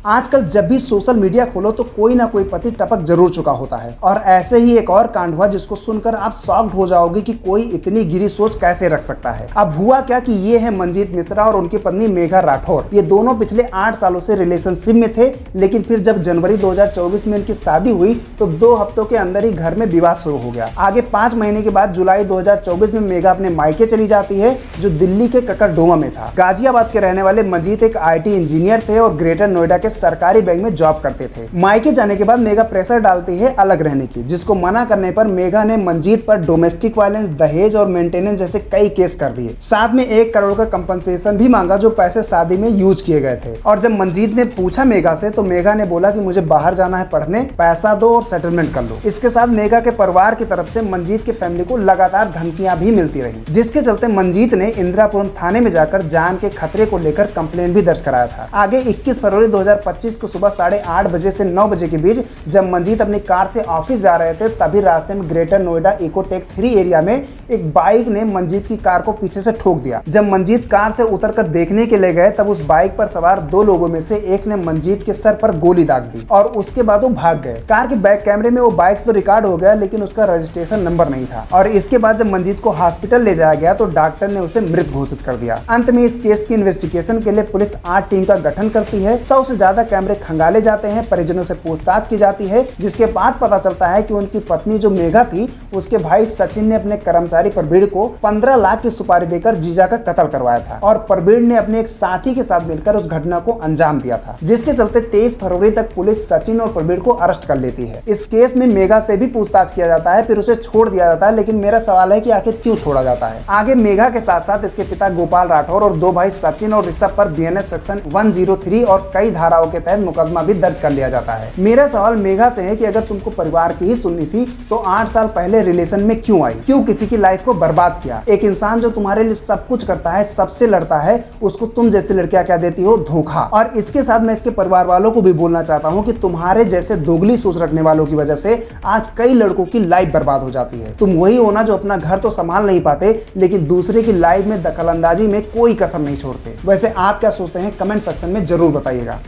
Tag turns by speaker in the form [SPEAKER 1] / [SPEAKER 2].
[SPEAKER 1] आजकल जब भी सोशल मीडिया खोलो तो कोई ना कोई पति टपक जरूर चुका होता है। और ऐसे ही एक और कांड हुआ जिसको सुनकर आप शॉक्ड हो जाओगे कि कोई इतनी गिरी सोच कैसे रख सकता है। अब हुआ क्या कि ये है मंजीत मिश्रा और उनकी पत्नी मेघा राठौर। ये दोनों पिछले 8 सालों से रिलेशनशिप में थे, लेकिन फिर जब जनवरी 2024 में इनकी शादी हुई तो 2 हफ्तों के अंदर ही घर में विवाद शुरू हो गया। आगे 5 महीने के बाद जुलाई 2024 में मेघा अपने मायके चली जाती है, जो दिल्ली के ककरडोमा में था। गाजियाबाद के रहने वाले मंजीत एक IT इंजीनियर थे और ग्रेटर नोएडा के सरकारी बैंक में जॉब करते थे। मायके जाने के बाद मेघा प्रेशर डालती है अलग रहने की, जिसको मना करने पर मेघा ने मंजीत पर डोमेस्टिक वायलेंस, दहेज और मेंटेनेंस जैसे कई केस कर दिए। साथ में 1 करोड़ का कंपनसेशन भी मांगा, जो पैसे शादी में यूज किए गए थे। और जब मंजीत ने पूछा मेघा से तो मेघा ने बोला कि मुझे बाहर जाना है पढ़ने, पैसा दो और सेटलमेंट कर लो। इसके साथ मेघा के परिवार की तरफ से मंजीत के फैमिली को लगातार धमकियां भी मिलती रही, जिसके चलते मंजीत ने इंदिरापुरम थाने में जाकर जान के खतरे को लेकर कंप्लेंट भी दर्ज कराया था। आगे 21 फरवरी 2025 को सुबह 8:30 बजे से 9 बजे के बीच जब मंजीत अपनी कार से ऑफिस जा रहे थे, तभी रास्ते में ग्रेटर नोएडा इकोटेक 3 एरिया में एक बाइक ने मंजीत की कार को पीछे से ठोक दिया। जब मंजीत कार से उतरकर देखने के लिए गए तब उस बाइक पर सवार 2 लोगों में से एक ने मंजीत के सर पर गोली दाग दी और उसके बाद वो भाग गए। कार के बैक कैमरे में वो बाइक तो रिकॉर्ड हो गया, लेकिन उसका रजिस्ट्रेशन नंबर नहीं था। और इसके बाद जब मंजीत को हॉस्पिटल ले जाया गया तो डॉक्टर ने उसे मृत घोषित कर दिया। अंत में इस केस की इन्वेस्टिगेशन के लिए पुलिस 8 टीम का गठन करती है। 100 से ज्यादा कैमरे खंगाले जाते हैं, परिजनों से पूछताछ की जाती है, जिसके बाद पता चलता है कि उनकी पत्नी जो मेघा थी, उसके भाई सचिन ने अपने कर्मचारी प्रवीण को 15 लाख की सुपारी देकर जीजा का कत्ल करवाया था और प्रवीण ने अपने एक साथी के साथ मिलकर उस घटना को अंजाम दिया था, जिसके चलते 23 फरवरी तक पुलिस सचिन और प्रवीण को अरेस्ट कर लेती है। इस केस में मेघा से भी पूछताछ किया जाता है, फिर उसे छोड़ दिया जाता है। लेकिन मेरा सवाल है कि आखिर क्यों छोड़ा जाता है। आगे मेघा के साथ साथ इसके पिता गोपाल राठौर और 2 भाई सचिन और ऋषभ पर BNS सेक्शन 103 और कई धाराओं के तहत मुकदमा भी दर्ज कर लिया जाता है। मेरा सवाल मेघा से है कि अगर तुमको परिवार की ही सुननी थी तो 8 साल पहले रिलेशन में क्यों आई, क्यों किसी की लाइफ को बर्बाद किया। एक इंसान जो तुम्हारे लिए सब कुछ करता है, सबसे लड़ता है, उसको तुम जैसी लड़कियां क्या देती हो, धोखा। और इसके साथ मैं इसके परिवार वालों को भी बोलना चाहता हूं कि तुम्हारे जैसे दोगली सोच रखने वालों की वजह से आज कई लड़कों की लाइफ बर्बाद हो जाती है। तुम वही हो ना जो अपना घर तो संभाल नहीं पाते, लेकिन दूसरे की लाइफ में दखलंदाजी में कोई कसर नहीं छोड़ते। वैसे आप क्या सोचते हैं, कमेंट सेक्शन में जरूर बताइएगा।